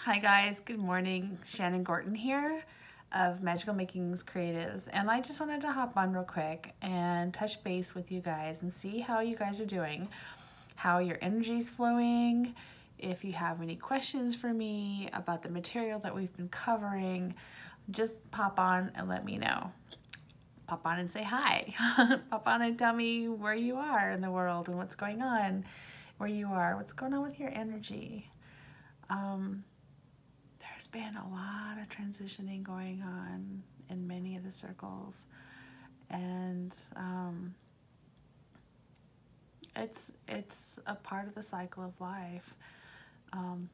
Hi guys, good morning. Shannon Gorton here of Magical Makings Creatives, and I just wanted to hop on real quick and touch base with you guys and see how you guys are doing, how your energy's flowing. If you have any questions for me about the material that we've been covering, just pop on and let me know. Pop on and say hi. Pop on and tell me where you are in the world and what's going on, where you are, what's going on with your energy. There's been a lot of transitioning going on in many of the circles, and it's a part of the cycle of life,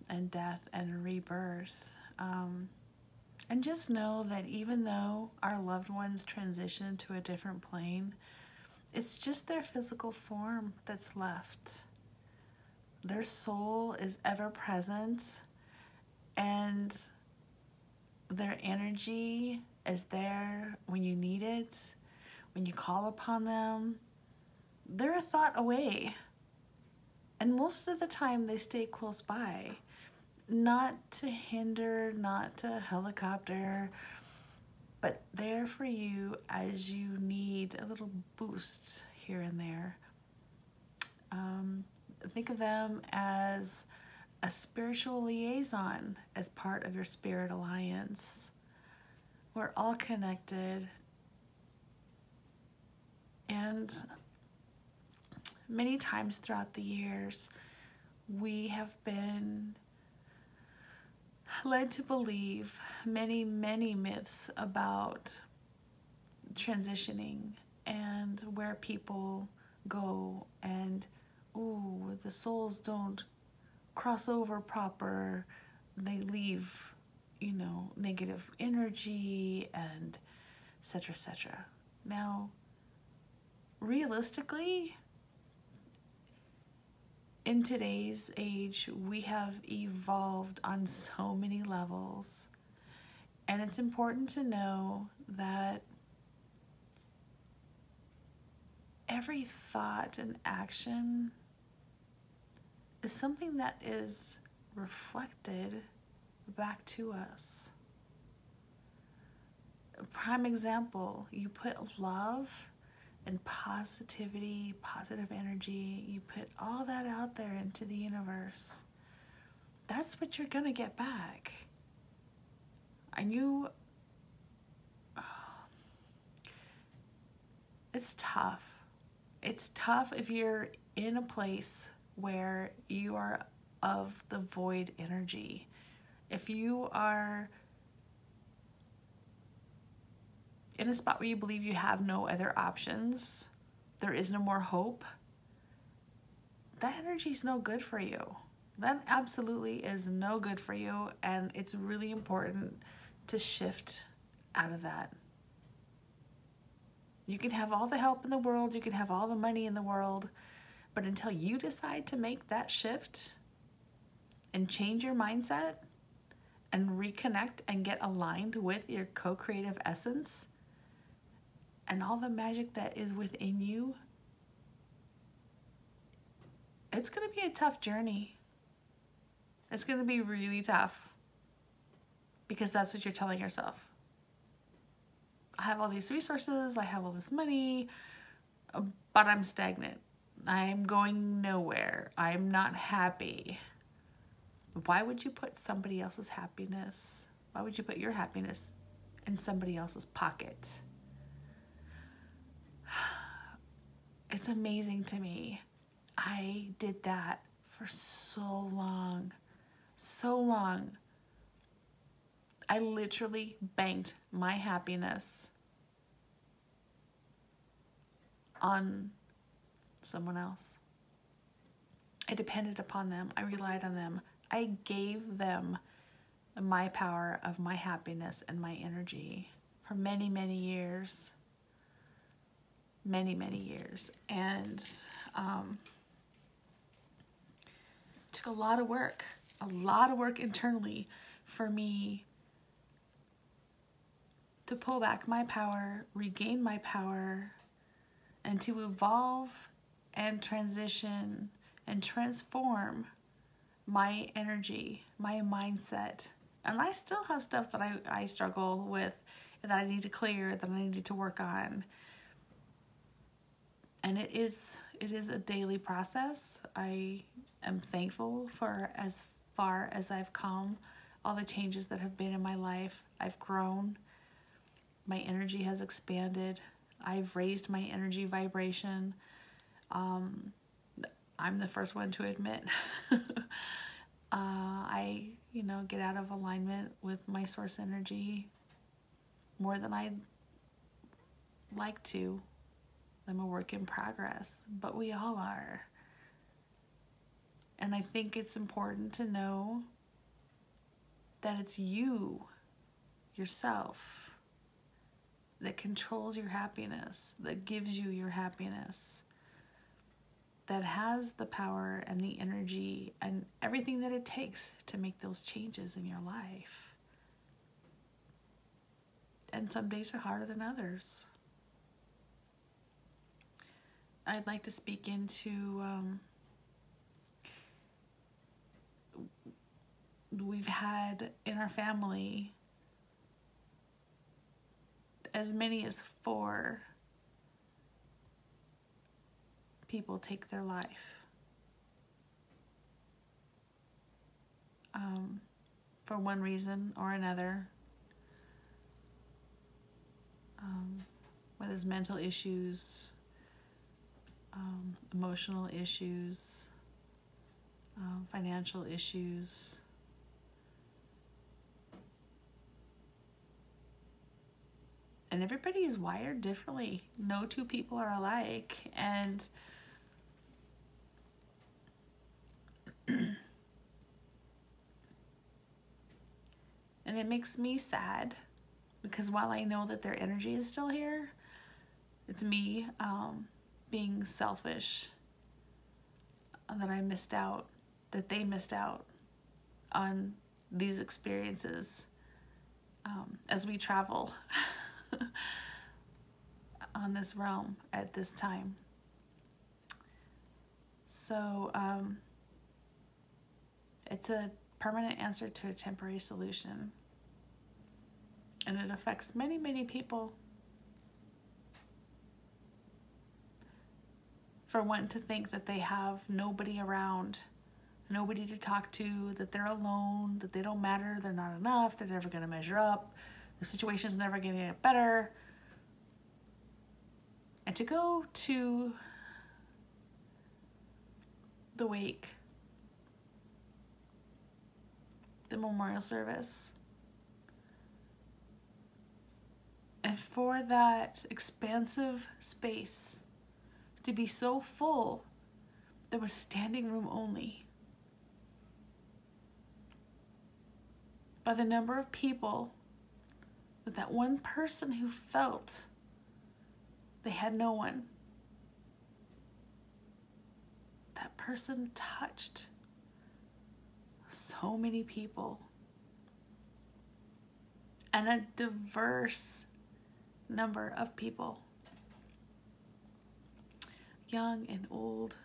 and death and rebirth. And just know that even though our loved ones transition to a different plane, it's just their physical form that's left. Their soul is ever present, and their energy is there when you need it, when you call upon them. They're a thought away, and most of the time they stay close by, not to hinder, not to helicopter, but there for you as you need a little boost here and there. Think of them as a spiritual liaison as part of your spirit alliance. We're all connected, and many times throughout the years we have been led to believe many myths about transitioning and where people go, and the souls don't cross over proper, they leave, negative energy, and etc. Now, realistically, in today's age, we have evolved on so many levels, and it's important to know that every thought and action is something that is reflected back to us. A prime example, you put love and positivity, positive energy, you put all that out there into the universe. That's what you're gonna get back. And it's tough. It's tough if you're in a place where you are of the void energy. If you are in a spot where you believe you have no other options, there is no more hope, that energy is no good for you. That absolutely is no good for you, and it's really important to shift out of that. You can have all the help in the world, you can have all the money in the world, but until you decide to make that shift and change your mindset and reconnect and get aligned with your co-creative essence and all the magic that is within you, it's going to be a tough journey. It's going to be really tough, because that's what you're telling yourself. I have all these resources, I have all this money, but I'm stagnant. I'm going nowhere. I'm not happy. Why would you put somebody else's happiness? Why would you put your happiness in somebody else's pocket? It's amazing to me. I did that for so long. So long. I literally banked my happiness on someone else. I depended upon them. I relied on them. I gave them my power of my happiness and my energy for many years. Many years. And took a lot of work internally for me to pull back my power, regain my power, and to evolve and transition and transform my energy, my mindset. And I still have stuff that I struggle with, that I need to clear, that I need to work on. And it is a daily process. I am thankful for as far as I've come, all the changes that have been in my life. I've grown. My energy has expanded. I've raised my energy vibration. I'm the first one to admit I, get out of alignment with my source energy more than I'd like to. I'm a work in progress, but we all are. And I think it's important to know that it's you, yourself, that controls your happiness, that gives you your happiness, that has the power and the energy and everything that it takes to make those changes in your life. And some days are harder than others. I'd like to speak into, we've had in our family as many as 4 people take their life. For one reason or another. Whether it's mental issues, emotional issues, financial issues. And everybody is wired differently. No 2 people are alike. And and it makes me sad, because while I know that their energy is still here, it's me being selfish that I missed out, that they missed out on these experiences as we travel on this realm at this time. So it's a permanent answer to a temporary solution. And it affects many, many people. For one to think that they have nobody around, nobody to talk to, that they're alone, that they don't matter, they're not enough, they're never going to measure up, the situation's never going to get better. And to go to the wake, the memorial service, and for that expansive space to be so full, there was standing room only. By the number of people, that one person who felt they had no one, that person touched so many people. And a diverse number of people. Young and old,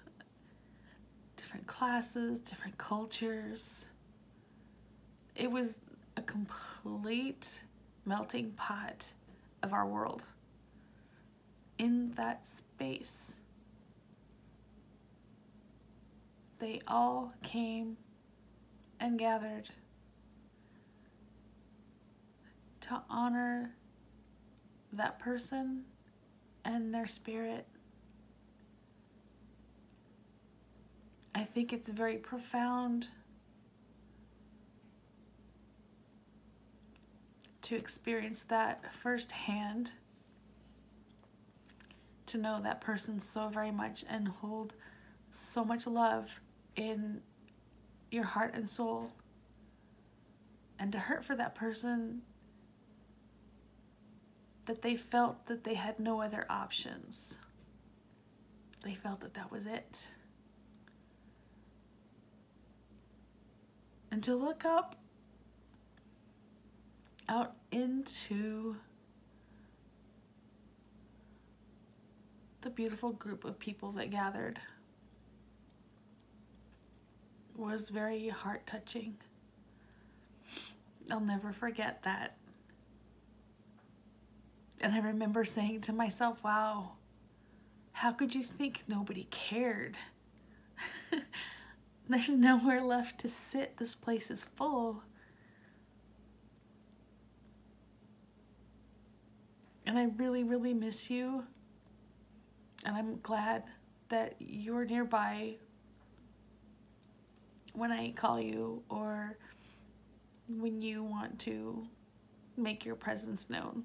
different classes, different cultures. It was a complete melting pot of our world in that space. They all came and gathered to honor that person and their spirit. I think it's very profound to experience that firsthand, to know that person so very much and hold so much love in your heart and soul, and to hurt for that person that they felt that they had no other options. They felt that that was it. And to look up out into the beautiful group of people that gathered was very heart-touching. I'll never forget that. And I remember saying to myself, wow, how could you think nobody cared? There's nowhere left to sit. This place is full. And I really, really miss you. And I'm glad that you're nearby when I call you or when you want to make your presence known.